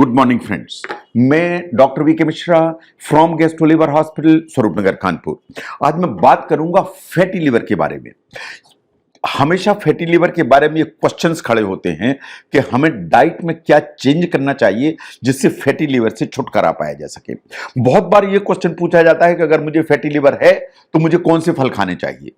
Good morning friends. मैं doctor V K Mishra from gastro liver hospital Swaroopnagar Kanpur. आज मैं बात करूंगा फैटी लिवर के बारे में। हमेशा फैटी लिवर के बारे में ये क्वेश्चंस खड़े होते हैं कि हमें डाइट में क्या चेंज करना चाहिए जिससे फैटी लिवर से छुटकारा पाया जा सके। बहुत बार ये क्वेश्चन पूछा जाता है कि अगर मुझे फैटी लिवर है तो मुझे कौन से फल खाने चाहिए।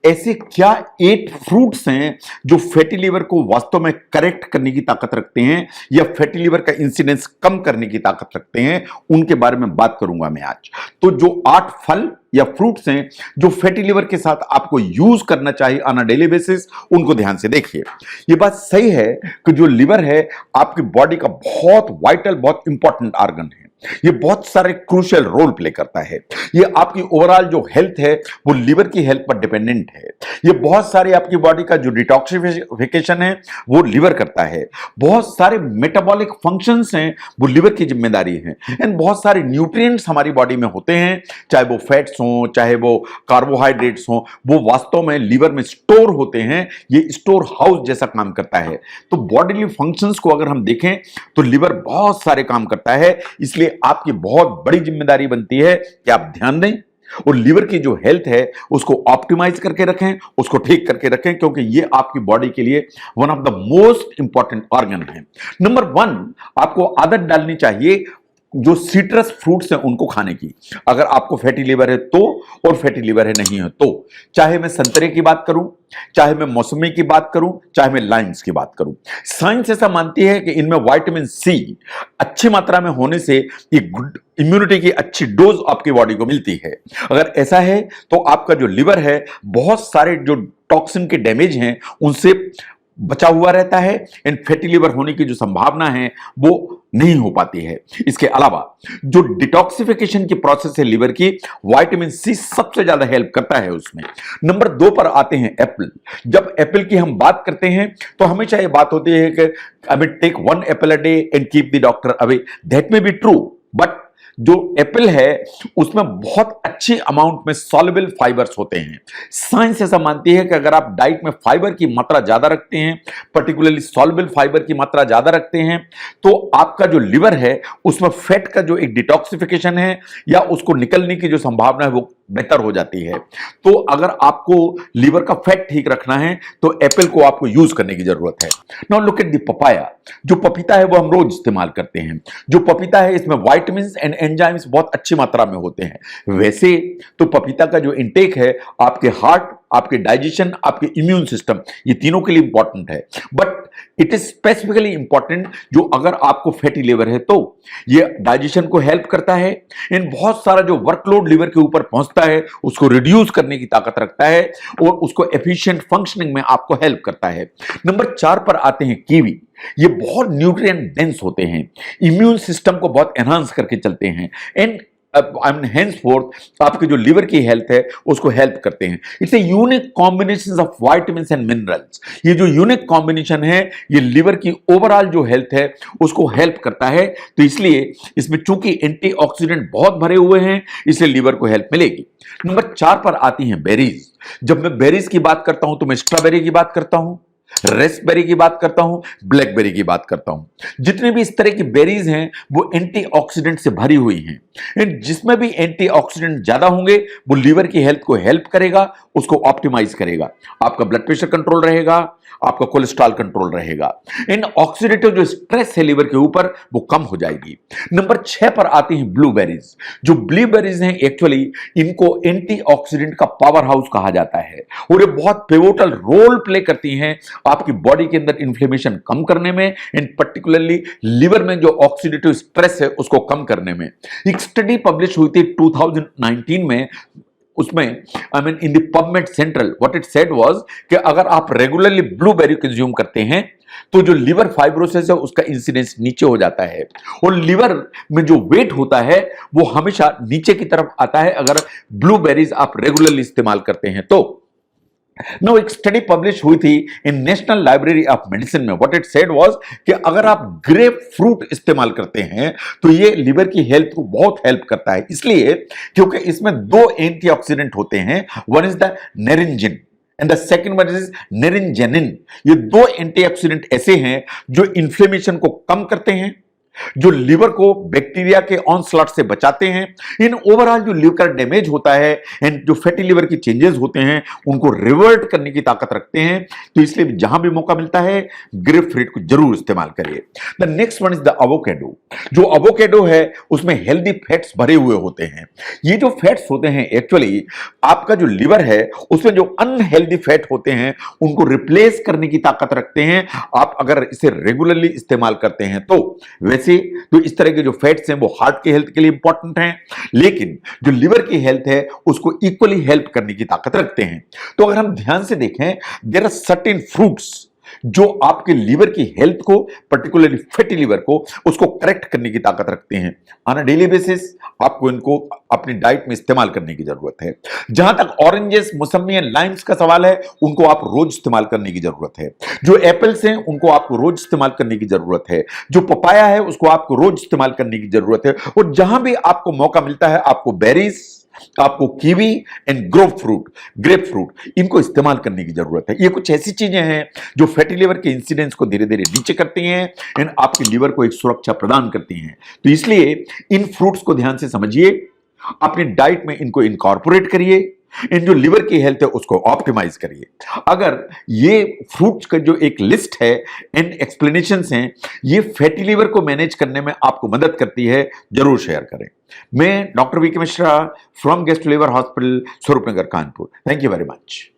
ऐसे क्या 8 फ्रूट्स हैं जो फैटी लिवर को वास्तव में करेक्ट करने की ताकत रखते हैं या फैटी लिवर का इंसिडेंस कम करने की ताकत रखते हैं, उनके बारे में बात करूंगा मैं आज। तो जो 8 फल या फ्रूट्स हैं जो फैटी लिवर के साथ आपको यूज करना चाहिए ऑन अ डेली बेसिस, उनको ध्यान से देखिए। ये बात सही है कि जो लिवर है आपकी बॉडी का बहुत वाइटल, बहुत इंपॉर्टेंट ऑर्गन है। ये बहुत सारे क्रूशियल रोल प्ले करता है। ये आपकी ओवरऑल जो हेल्थ है वो लिवर की हेल्थ पर डिपेंडेंट है। ये बहुत सारे आपकी बॉडी का जो डिटॉक्सिफिकेशन है वो लिवर करता है। बहुत सारे मेटाबॉलिक फंक्शंस हैं वो लिवर की जिम्मेदारी है। एंड बहुत सारे न्यूट्रिएंट्स हमारी बॉडी में होते हैं, चाहे वो फैट्स हों चाहे वो कार्बोहाइड्रेट्स हों, वो वास्तव में लिवर में स्टोर होते हैं। ये स्टोर हाउस जैसा काम करता है। तो बॉडीली फंक्शंस को अगर हम देखें तो लिवर बहुत सारे काम करता है। इसलिए आपकी बहुत बड़ी जिम्मेदारी बनती है कि आप ध्यान दें और लिवर की जो हेल्थ है उसको ऑप्टिमाइज करके रखें, उसको ठीक करके रखें, क्योंकि ये आपकी बॉडी के लिए one of the most important organ है। नंबर 1, आपको आदत डालनी चाहिए जो सिट्रस फ्रूट्स हैं उनको खाने की। अगर आपको फैटी लिवर है तो, और फैटी लिवर है नहीं है तो, चाहे मैं संतरे की बात करूं, चाहे मैं मौसमी की बात करूं, चाहे मैं लाइम्स की बात करूं, साइंस ऐसा मानती है कि इनमें विटामिन सी अच्छी मात्रा में होने से ये गुड इम्यूनिटी की अच्छी डोज आपकी बॉडी को मिलती है। अगर ऐसा है तो आपका जो लिवर है बहुत सारे जो टॉक्सिन के डैमेज हैं उनसे बचा हुआ रहता है। एंड फैटी लिवर होने की जो संभावना है वो नहीं हो पाती है। इसके अलावा जो डिटॉक्सिफिकेशन की प्रोसेस है लिवर की, विटामिन सी सबसे ज्यादा हेल्प करता है उसमें। नंबर 2 पर आते हैं एप्पल। जब एप्पल की हम बात करते हैं तो हमेशा ये बात होती है कि I mean take 1 apple a day and keep the doctor away. That may be true, but जो एप्पल है उसमें बहुत अच्छी अमाउंट में सॉल्युबल फाइबर्स होते हैं। साइंस ऐसा मानती है कि अगर आप डाइट में फाइबर की मात्रा ज्यादा रखते हैं, पर्टिकुलरली सॉल्युबल फाइबर की मात्रा ज्यादा रखते हैं, तो आपका जो लिवर है उसमें फैट का जो एक डिटॉक्सिफिकेशन है या उसको निकलने की जो संभावना है वो बेहतर हो जाती है। तो अगर आपको लिवर का फैट ठीक रखना है तो एप्पल को आपको यूज करने की जरूरत है। Now look at the papaya. जो पपीता है वो हम रोज इस्तेमाल करते हैं। जो पपीता है इसमें विटामिन्स एंड एंजाइम्स बहुत अच्छी मात्रा में होते हैं। वैसे तो पपीता का जो इंटेक है आपके हार्ट, आपके डाइजेशन, आपके इम्यून सिस्टम, ये तीनों के लिए इंपॉर्टेंट है। But it is specifically important जो अगर आपको फैटी लिवर है तो ये डाइजेशन को हेल्प करता है। इन बहुत सारा जो वर्कलोड लिवर के ऊपर पहुंचता है उसको रिड्यूस करने की ताकत रखता है और उसको एफिशिएंट फंक्शनिंग में आपको हेल्प करता है। नंबर 4 पर आते हैं कीवी। ये बहुत न्यूट्रिएंट डेंस होते हैं, इम्यून सिस्टम को बहुत एनहांस करके चलते हैं एंड henceforth आपके जो लिवर की हेल्थ है उसको हेल्प करते हैं। It's a unique combination of vitamins and minerals. ये जो यूनिक कॉम्बिनेशन है ये लिवर की ओवरऑल जो हेल्थ है उसको हेल्प करता है। तो इसलिए इसमें चूंकि एंटीऑक्सीडेंट बहुत भरे हुए हैं इसलिए लिवर को हेल्प मिलेगी। नंबर 4 पर आती हैं बेरीज। जब मैं बेरीज की बात करता हूं तो मैं स्ट्रॉबेरी की बात करता हूं, रेस्पबेरी की बात करता हूं, ब्लैकबेरी की बात करता हूं। जितनी भी इस तरह की बेरीज हैं वो एंटीऑक्सीडेंट से भरी हुई हैं। एंड जिसमें भी एंटीऑक्सीडेंट ज्यादा होंगे वो लिवर की हेल्थ को हेल्प करेगा, उसको ऑप्टिमाइज करेगा। आपका ब्लड प्रेशर कंट्रोल रहेगा, आपका कोलेस्ट्रॉल कंट्रोल रहेगा। इन ऑक्सीडेटिव जो स्ट्रेस है लिवर के ऊपर वो कम हो जाएगी। नंबर 6 पर आती हैं ब्लूबेरीज। जो ब्लूबेरीज हैं एक्चुअली इनको एंटीऑक्सीडेंट का पावर हाउस कहा जाता है और ये बहुत पिवोटल रोल प्ले करती हैं आपकी बॉडी के अंदर इन्फ्लेमेशन कम करने में एंड पर्टिकुलरली लिवर में जो ऑक्सीडेटिव स्ट्रेस है उसको कम करने में। एक स्टडी पब्लिश हुई थी 2019 में, उसमें I mean in the PubMed central what it said was कि अगर आप रेगुलरली ब्लूबेरी कंज्यूम करते हैं तो जो लिवर फाइब्रोसिस है उसका इंसिडेंस नीचे हो जाता है और लिवर में जो वेट होता है वो हमेशा नीचे की तरफ आता है अगर ब्लूबेरीज आप रेगुलरली इस्तेमाल करते हैं तो। नो एक स्टडी पब्लिश हुई थी इन नेशनल लाइब्रेरी ऑफ मेडिसिन में। व्हाट इट सेड वाज कि अगर आप ग्रेप फ्रूट इस्तेमाल करते हैं तो ये लिवर की हेल्थ को बहुत हेल्प करता है, इसलिए क्योंकि इसमें 2 एंटीऑक्सीडेंट होते हैं। One is the naringin and the second one is naringenin. ये 2 एंटीऑक्सीडेंट ऐसे हैं जो इन्फ्लेमेशन को कम करते हैं जो लिवर को बैक्टीरिया के ऑनस्लॉट से बचाते हैं। इन ओवरऑल जो लिवर डैमेज होता है एंड जो फैटी लिवर की चेंजेस होते हैं उनको रिवर्ट करने की ताकत रखते हैं। तो इसलिए जहां भी मौका मिलता है ग्रेप फ्रूट को जरूर इस्तेमाल करिए। The next one is the avocado. जो एवोकेडो है उसमें हेल्दी फैट्स भरे हुए होते हैं। ये जो फैट्स होते हैं एक्चुअली आपका जो लिवर है उसमें जो अनहेल्दी फैट होते हैं उनको रिप्लेस करने की ताकत रखते हैं। आप अगर इसे रेगुलरली इस्तेमाल करते हैं तो वैसे तो इस तरह के जो फैट्स हैं वो हार्ट की हेल्थ के लिए इंपॉर्टेंट हैं, लेकिन जो लिवर की हेल्थ है उसको इक्वली हेल्प करने की ताकत रखते हैं। तो अगर हम ध्यान से देखें देयर आर सर्टेन फ्रूट्स जो आपके लिवर की हेल्थ को, पर्टिकुलरली फैटी लिवर को, उसको करेक्ट करने की ताकत रखते हैं। ऑन अ डेली बेसिस आपको इनको अपनी डाइट में इस्तेमाल करने की जरूरत है। जहां तक ऑरेंजेस, मौसमी एंड लाइम्स का सवाल है उनको आप रोज इस्तेमाल करने की जरूरत है। जो एप्पल्स हैं उनको आपको रोज इस्तेमाल करने की जरूरत है। जो पपाया है उसको आपको रोज इस्तेमाल करने की जरूरत है। और जहां भी आपको मौका मिलता है आपको बेरीज, आपको कीवी एंड ग्रेप फ्रूट इनको इस्तेमाल करने की जरूरत है। ये कुछ ऐसी चीजें हैं जो फैटी लिवर के इंसिडेंस को धीरे धीरे नीचे करती हैं एंड आपके लिवर को एक सुरक्षा प्रदान करती हैं। तो इसलिए इन फ्रूट्स को ध्यान से समझिए, अपनी डाइट में इनको इनकॉर्पोरेट करिए, इन जो लिवर की हेल्थ है उसको ऑप्टिमाइज करिए। अगर ये फ्रूट्स का जो एक लिस्ट है एंड एक्सप्लेनेशंस हैं ये फैटी लिवर को मैनेज करने में आपको मदद करती है, जरूर शेयर करें। मैं doctor V K Mishra from gastro liver hospital, Swaroopnagar, Kanpur. Thank you very much.